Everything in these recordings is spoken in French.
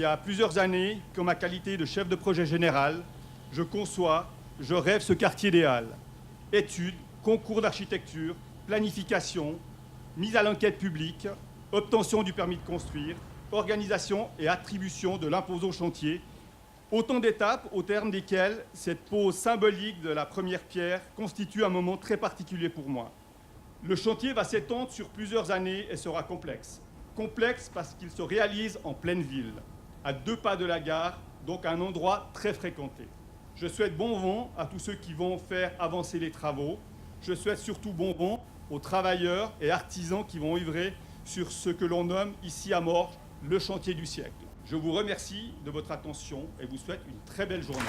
y a plusieurs années qu'en ma qualité de chef de projet général, je conçois, je rêve ce quartier des Halles. Études, concours d'architecture, planification, mise à l'enquête publique, obtention du permis de construire, organisation et attribution de l'imposant chantier. Autant d'étapes au terme desquelles cette pose symbolique de la première pierre constitue un moment très particulier pour moi. Le chantier va s'étendre sur plusieurs années et sera complexe. Complexe parce qu'il se réalise en pleine ville, à 2 pas de la gare, donc un endroit très fréquenté. Je souhaite bon vent à tous ceux qui vont faire avancer les travaux. Je souhaite surtout bon vent aux travailleurs et artisans qui vont œuvrer sur ce que l'on nomme ici à Morges le chantier du siècle. Je vous remercie de votre attention et vous souhaite une très belle journée.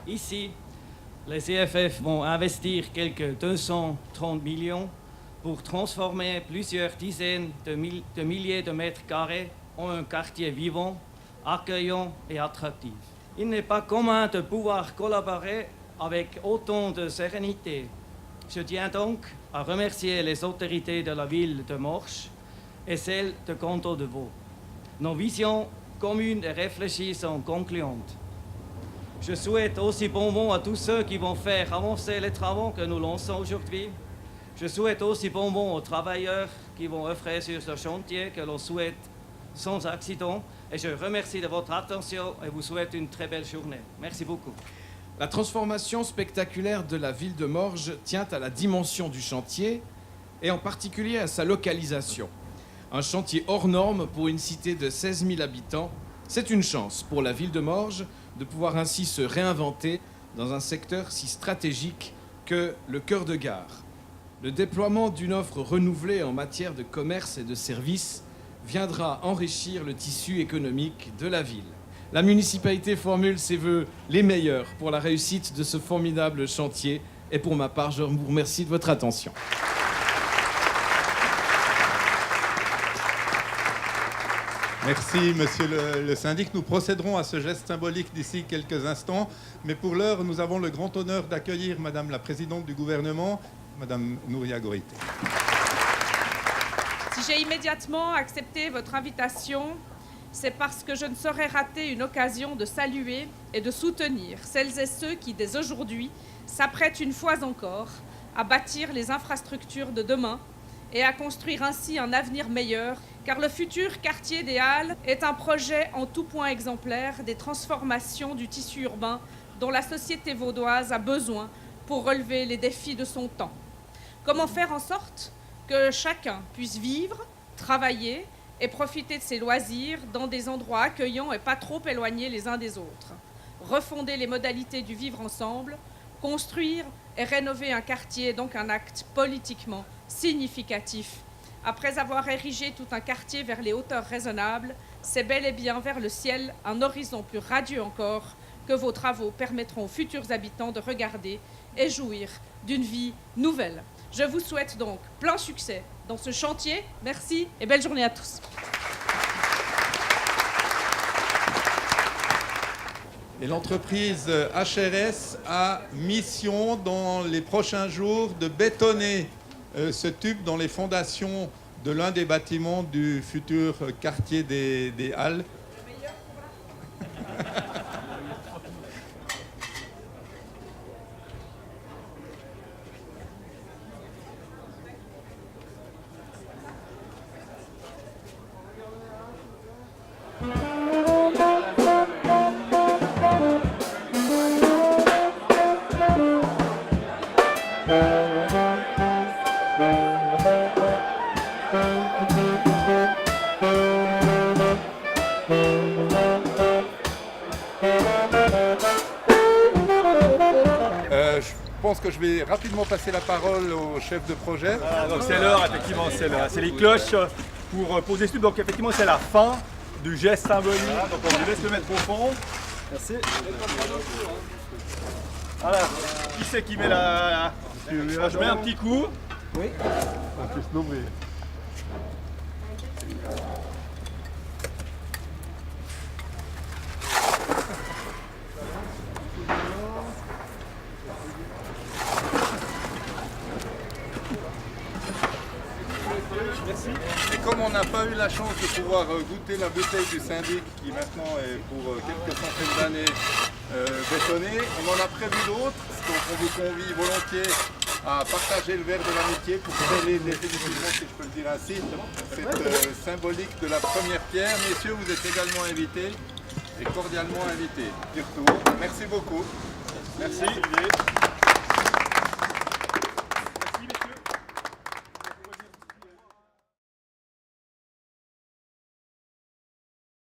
Ici, les CFF vont investir quelques 230 millions pour transformer plusieurs dizaines de milliers de mètres carrés en un quartier vivant, accueillant et attractif. Il n'est pas commun de pouvoir collaborer avec autant de sérénité. Je tiens donc à remercier les autorités de la ville de Morges et celles de Canton de Vaud. Nos visions communes et réfléchies sont concluantes. Je souhaite aussi bon vent à tous ceux qui vont faire avancer les travaux que nous lançons aujourd'hui. Je souhaite aussi bon vent aux travailleurs qui vont œuvrer sur ce chantier que l'on souhaite sans accident. Et je remercie de votre attention et vous souhaite une très belle journée. Merci beaucoup. La transformation spectaculaire de la ville de Morges tient à la dimension du chantier et en particulier à sa localisation. Un chantier hors norme pour une cité de 16 000 habitants, c'est une chance pour la ville de Morges de pouvoir ainsi se réinventer dans un secteur si stratégique que le cœur de gare. Le déploiement d'une offre renouvelée en matière de commerce et de services viendra enrichir le tissu économique de la ville. La municipalité formule ses vœux les meilleurs pour la réussite de ce formidable chantier et pour ma part, je vous remercie de votre attention. Merci, monsieur le syndic. Nous procéderons à ce geste symbolique d'ici quelques instants. Mais pour l'heure, nous avons le grand honneur d'accueillir madame la présidente du gouvernement, madame Nouria Goïté. Si j'ai immédiatement accepté votre invitation, c'est parce que je ne saurais rater une occasion de saluer et de soutenir celles et ceux qui, dès aujourd'hui, s'apprêtent une fois encore à bâtir les infrastructures de demain et à construire ainsi un avenir meilleur, car le futur quartier des Halles est un projet en tout point exemplaire des transformations du tissu urbain dont la société vaudoise a besoin pour relever les défis de son temps. Comment faire en sorte que chacun puisse vivre, travailler et profiter de ses loisirs dans des endroits accueillants et pas trop éloignés les uns des autres. Refonder les modalités du vivre ensemble, construire et rénover un quartier est donc un acte politiquement significatif. Après avoir érigé tout un quartier vers les hauteurs raisonnables, c'est bel et bien vers le ciel, un horizon plus radieux encore, que vos travaux permettront aux futurs habitants de regarder et jouir d'une vie nouvelle. Je vous souhaite donc plein succès dans ce chantier. Merci et belle journée à tous. Et l'entreprise HRS a mission dans les prochains jours de bétonner ce tube dans les fondations de l'un des bâtiments du futur quartier des Halles. Je pense que je vais rapidement passer la parole au chef de projet. Voilà, donc c'est l'heure, effectivement, c'est l'heure. C'est les cloches pour poser ce tube. Donc effectivement, c'est la fin du geste symbolique. Voilà, donc on vous laisse le mettre au fond. Merci. Voilà. Qui c'est qui met la... Je mets un petit coup. Oui. On puisse l'ouvrir. Merci. Et comme on n'a pas eu la chance de pouvoir goûter la bouteille du syndic, qui maintenant est pour quelques centaines d'années bétonnée, on en a prévu d'autres. Donc on vous convie volontiers à partager le verre de l'amitié pour sceller définitivement, si je peux le dire ainsi, cette symbolique de la première pierre. Messieurs, vous êtes également invités et cordialement invités. Merci beaucoup. Merci.